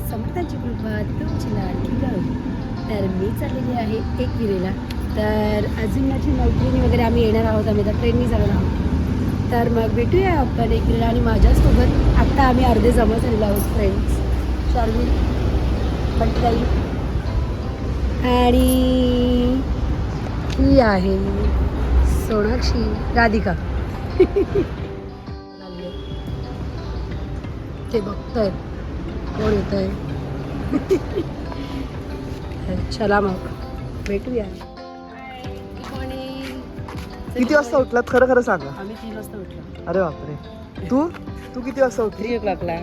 समर्थांची कृपा तुमची लाडकी गाव. तर मी चाललेली आहे एकविरेला. तर अजून माझी मैत्रिणी वगैरे आम्ही येणार आहोत. आम्ही आता ट्रेननी जाणार आहोत. तर मग भेटूया आपण एकविरेला. आणि माझ्यासोबत आत्ता आम्ही अर्धे जमा झालेलो आहोत फ्रेंड्स. शार्विल, बंटीताई आणि ही आहे सोनाक्षी, राधिका. ते बघतोय कोण येत आहे. चला मग भेटूया. किती वाजता उठलात खरं खरं सांगा. आम्ही 3 वाजता उठलो. अरे बापरे. तू तू किती वाजता उठली? 3 o'clockला.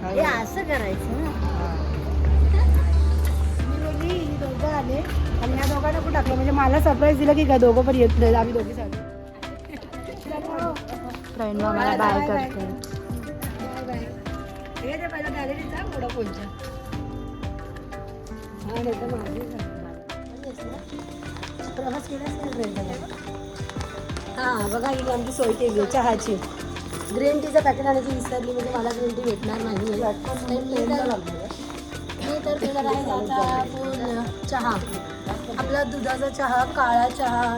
हे असं करायचं ना. मी बोलली ही दोघं आले आणि ह्या दोघांना पण टाकलं म्हणजे मला सरप्राईज दिलं की काय दोघं पण येत नाही. आम्ही दोघी चालू फ्रेंड मला बाय करते. हे ते पहिला गॅलरीचा मोठा पोलच्या. हा नाही तर माझी प्रवास केलाच नाही ट्रेनचा. हां बघा ही आमची सोय केली आहे चहाची. ग्रीन टीचं पॅकेट आणायची विसरली म्हणजे मला ग्रीन टी भेटणार नाही. मी तर पिणार आहे आता पूर्ण चहा. आपला दुधाचा चहा, काळा चहा,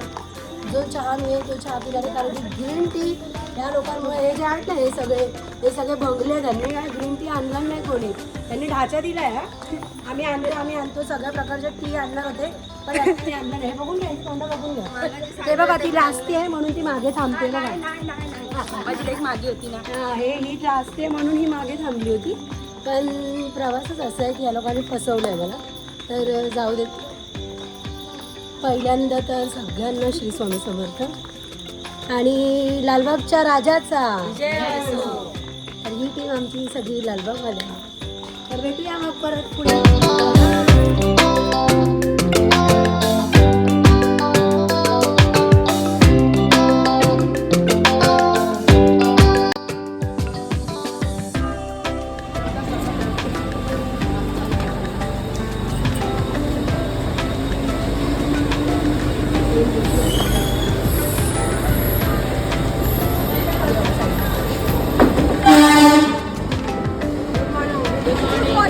जो चहा मिळेल तो चहा पिणारे. कारण की ग्रीन टी ह्या लोकांमुळे हे जे आहेत ना हे सगळे भंगले. त्यांनी काय ग्रीन टी आणलं नाही कोणी. त्यांनी ढाचा दिला आहे. आम्ही आणतो सगळ्या प्रकारचे टी आणणार होते पण ते आणलं नाही. बघून घ्या तोंड बघून घ्या. ते बघा ती लाजते आहे म्हणून ती मागे थांबते बघा. माझी एक मागे होती ना. हां ही लाजते म्हणून ही मागे थांबली होती. पण प्रवासच असं आहे की या लोकांनी फसवलं आहे मला. तर जाऊ देत. पहिल्यांदा तर सगळ्यांना श्री स्वामी समर्थ आणि लालबागच्या राजाचा. तर ही टीम आमची सगळी लालबागवाली आहे. तर भेटूया मग परत पुढे.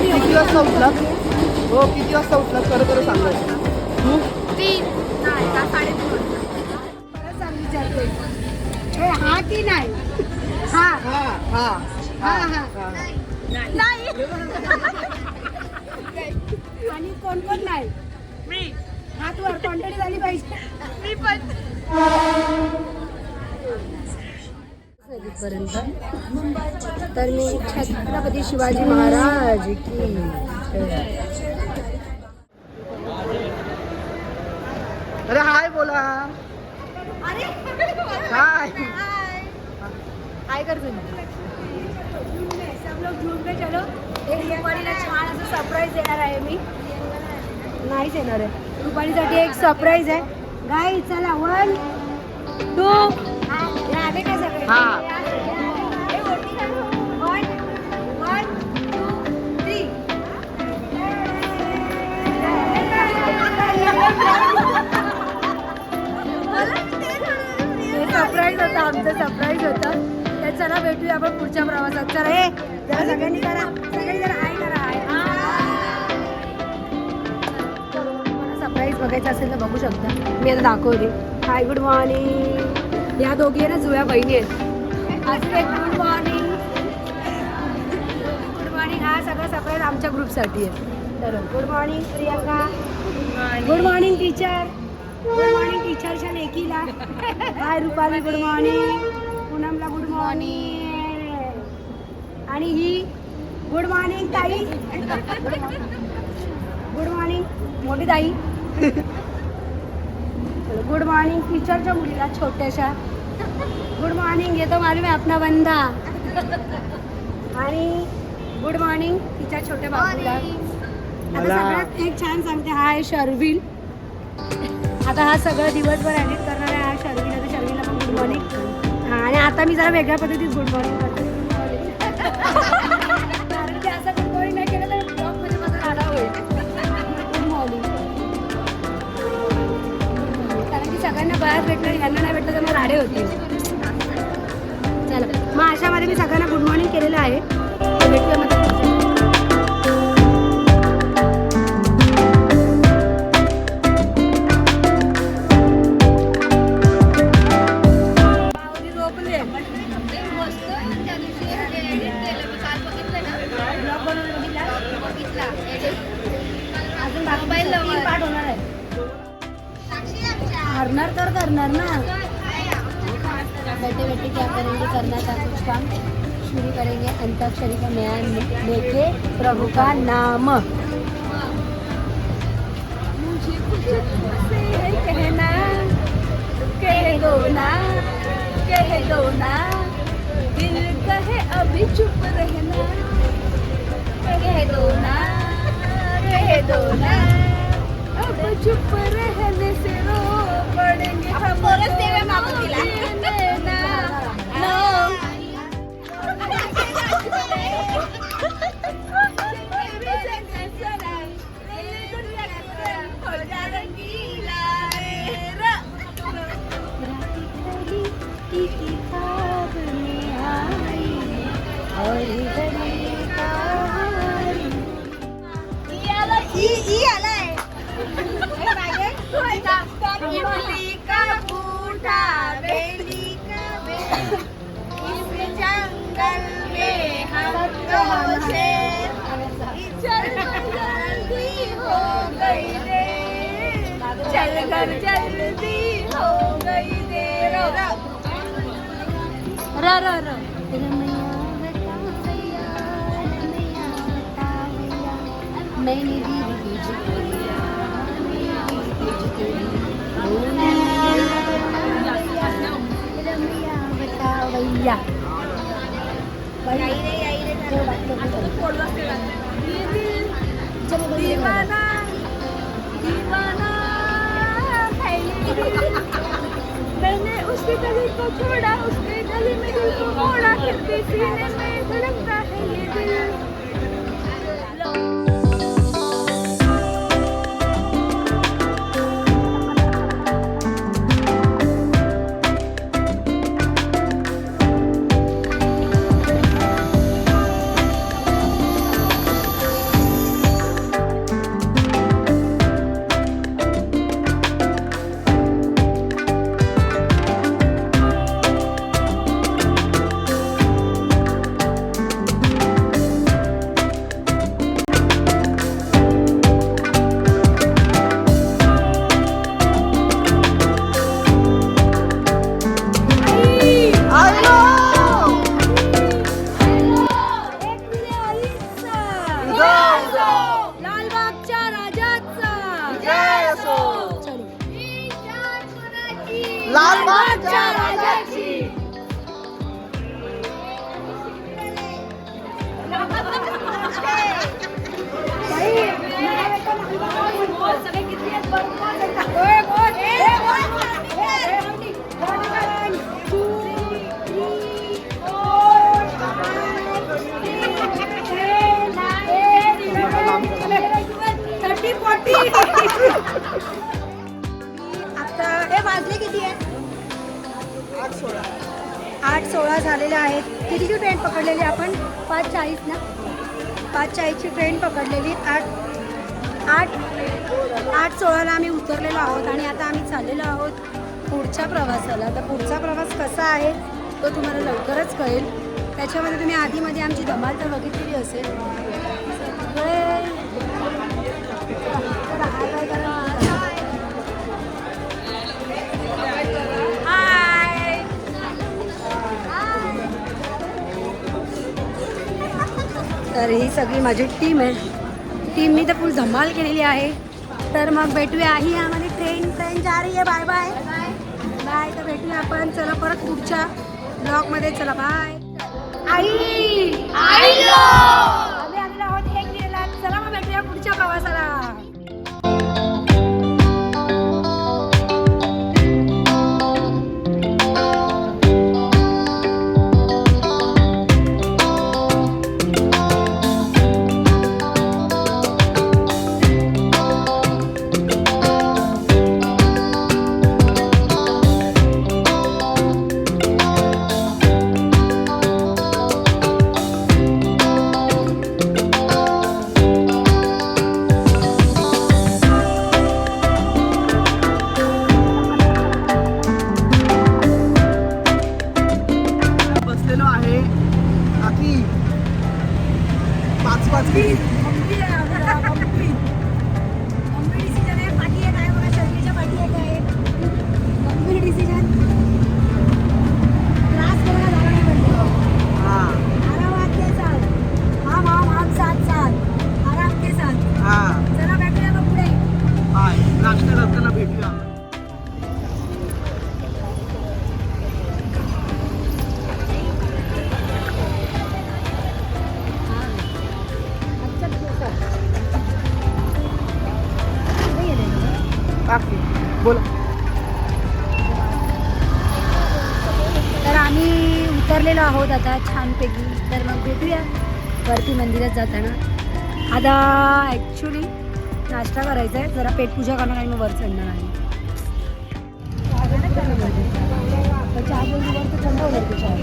किती वाजता उठलात? हो किती वाजता उठलात खरं खरं सांगायचं. 3 नाही का 3:30. परत सांग विचारते. हे हा की नाही. हा हा हा हा हा नाही. आणि कोण कोण नाही. मी हात वर क्वांटिटी झाली पाहिजे. मी पण. पर्यंत तर मी छत्रपती शिवाजी महाराज की अरे हाय बोला. हाय काय कर तुम्ही. सब लोग झूम पे चलो. एक रुपालीला छान असं सरप्राईज देणार आहे मी. नाहीच येणार आहे. रुपालीसाठी एक सरप्राईज आहे. गाई चला 1 2 हे आले काय सगळे. हा 1 1 2 3. सरप्राईज होता आमचं सरप्राईज होतं. तर चला भेटूया आपण पुढच्या प्रवासात. चला हे जरा सगळ्यांनी करा. सगळ्यांनी जरा हाय करा. हाय सरप्राईज बघायचं असेल तर बघू शकता. मी आता दाखवते. Hi good morning. या दोघी आहे ना जुळ्या बहिणी आहेत. अजून एक गुड मॉर्निंग. Good morning. हा सगळा सरप्राईज आमच्या ग्रुपसाठी आहे. तर good morning Priyanka. Good morning teacher. Good morning टीचरच्या लेकीला. Hi Rupali good morning. पूनमला गुड मॉर्निंग. आणि ही गुड मॉर्निंग ताई. गुड मॉर्निंग मोठी ताई. गुड मॉर्निंग टीचरच्या मुलीला छोट्याशा. Good morning. ये तो मालूम है अपना बंदा. आणि गुड मॉर्निंग तिच्या छोट्या बाबूला. आता सगळ्यात एक छान सांगते. हा आहे शर्विल. आता हा सगळं दिवसभर एडिट करणार आहे. हा शर्विल. आता शर्विलला पण गुड मॉर्निंग. आणि आता मी जरा वेगळ्या पद्धतीत गुड मॉर्निंग करते. कारण की असं गुड मॉर्निंग नाही केलं तर ब्लॉगमध्ये माझा राडा होईल. Good morning. कारण की सगळ्यांना बाहेर भेटणार यांना नाही भेटलं तर मग राडे होतील. चला मग अशामध्ये मी सगळ्यांना गुड मॉर्निंग केलेलं आहे. भेटूया मग करणार तर करणार ना. बैठे बैठे क्या करेंगे, करना था कुछ काम, शुरू करेंगे अंताक्षरी का म्यान लेके प्रभु का नाम. मुझे कुछ तुमसे कहना, कह दो ना, दिल कहे अभी चुप रहना, कह दो ना, अब चुप रहने से रो पड़ेंगे हम. इमली का बूटा, बेली का बेल, इस जंगल में हम दो शेर, जल्दी हो गई देर, चल कर जल्दी हो गई देर. रो रो रो मैंने दीदी भैया दीवाना दीवाना मैंने उसके गले को छोड़ा, उसके गले में दिल को मोड़ा, फिर भी सीने में धड़कता है ये दिल. लालबागच्या राजाची. आता हे वाजले किती आहे? 8:16 झालेले आहेत. कितीची ट्रेन पकडलेली आपण? 5:40 ना. 5:40ची ट्रेन पकडलेली. 8:16ला आम्ही उतरलेलो आहोत आणि आता आम्ही चाललेलो आहोत पुढच्या प्रवासाला. तर पुढचा प्रवास कसा आहे तो तुम्हाला लवकरच कळेल. त्याच्यामध्ये तुम्ही आधीमध्ये आमची धमाल तर बघितलेली असेल. तर ही सगळी माझी टीम आहे. टीमनी तर फुल धमाल केलेली आहे. तर मग भेटूया. ही आम्हाला ट्रेन जा रही आहे. Bye bye bye. तर भेटूया आपण. चला परत पुढच्या ब्लॉगमध्ये. चला बाय. आई आम्ही आलेलो आहोत 1 दिलेला. चला मग भेटूया पुढच्या प्रवासाला. आवरलेलो आहोत आता छानपैकी. तर मग भेटूया वरती मंदिरात जाताना. आता ॲक्च्युली नाश्ता करायचा आहे, जरा पेटपूजा करणार आणि मग वर चढणार आहे. चहा थंड होईल चहा.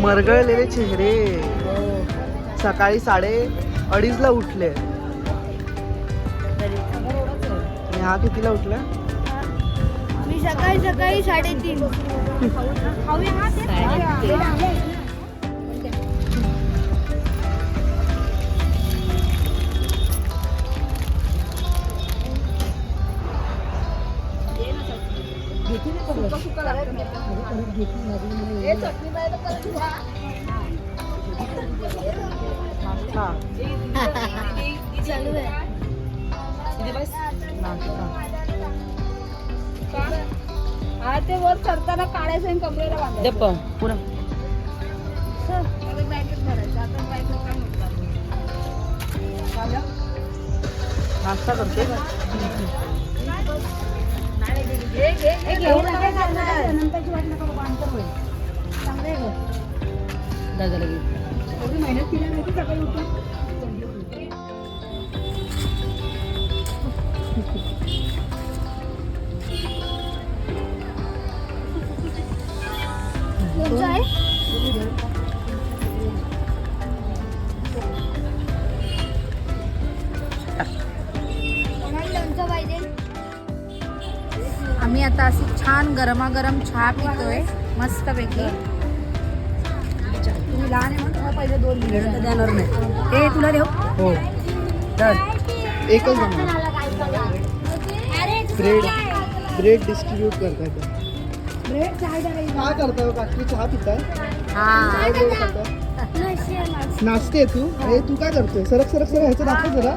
मरगळलेले चेहरे. सकाळी 2:30ला उठले. आणि हा कितीला उठला? मी सकाळी 3:30. चालू आहे. ते वर चढताना काढायचं आणि कमरेला बांधायचं. पुढं बँकेत भरायचं. आता बँकेत काय म्हणतात. नाश्ता करते का? नंतरची वाट नका बाबा, अंतर होईल. चांगलं आहे गं. एवढी मेहनत केली नाही सकाळी उठून. आम्ही आता अशी छान गरमागरम चहा पितोय मस्तपैकी. तुम्ही लहान आहे म्हणून पहिले 2 मिनिट देणार नाही. हे तुला देऊ? हो. तर एकच जमा. ब्रेड डिस्ट्रीब्यूट करताय. ब्रेड चाय करायची. काय करताय बाकी? चहा पिताय? हा. काय गोड करताय? नाचते तू? अरे तू काय करतोय? सरक सरक सरक ह्याचं दाखव जरा.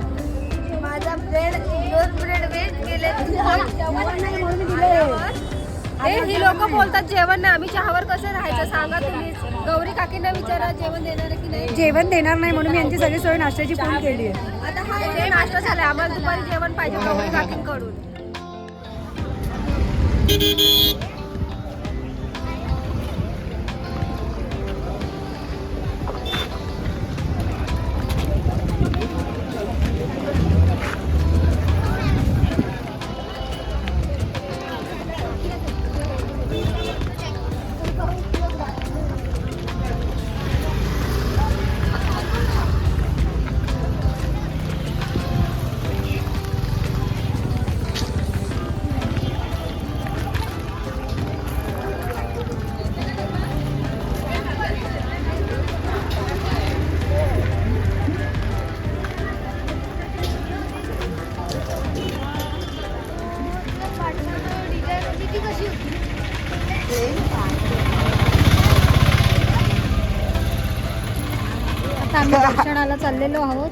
माझा ब्रेड 2 ब्रेड वेस्ट गेले. ही लोक बोलतात जेवण नाही. आम्ही चहावर कसं राहायचं सांगा तुम्ही. गौरी काकींना विचारा जेवण देणार की नाही. जेवण देणार नाही म्हणून मी यांची सगळी सोय नाश्त्याची पूर्ण केली आहे. आता हा इथे नाश्ता झालाय. आम्हाला दुपारी जेवण पाहिजे गौरी काकींकडून. आता आम्ही दर्शनाला चाललेलो आहोत.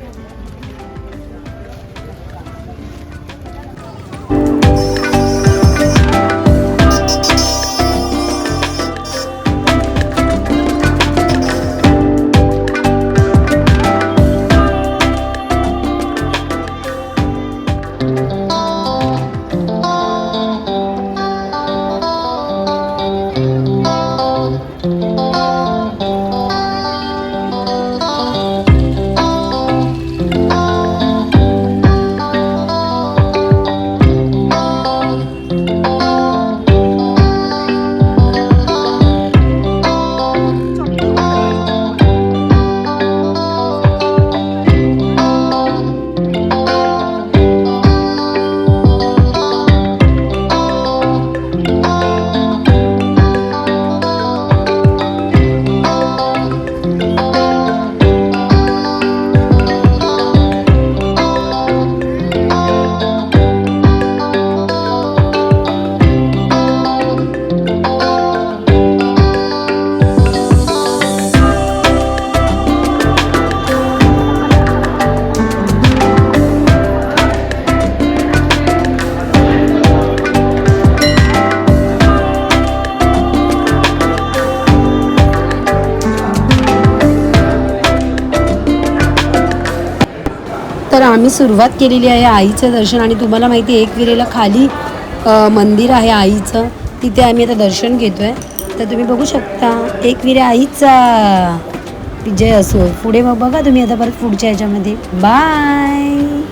तर आम्ही सुरुवात केलेली आहे आईचं दर्शन. आणि तुम्हाला माहिती आहे एकविरेला खाली मंदिर आहे आईचं, तिथे आम्ही आता दर्शन घेतोय. तर तुम्ही बघू शकता एकविरा आईचा विजय असो. पुढे मग बघा तुम्ही आता परत पुढच्या ह्याच्यामध्ये. बाय.